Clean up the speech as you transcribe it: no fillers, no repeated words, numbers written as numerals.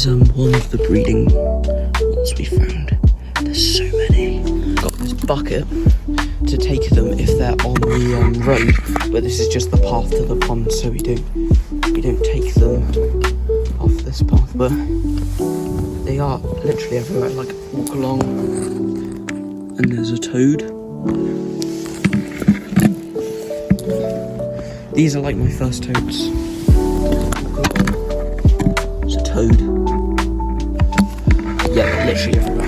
is one of the breeding ones we found. There's so many. Got this bucket to take them if they're on the road, but this is just the path to the pond, so we don't take them off this path. But they are literally everywhere. Like, walk along, and there's a toad. These are like my first toads. Walk along. There's a toad. Yeah, literally everywhere.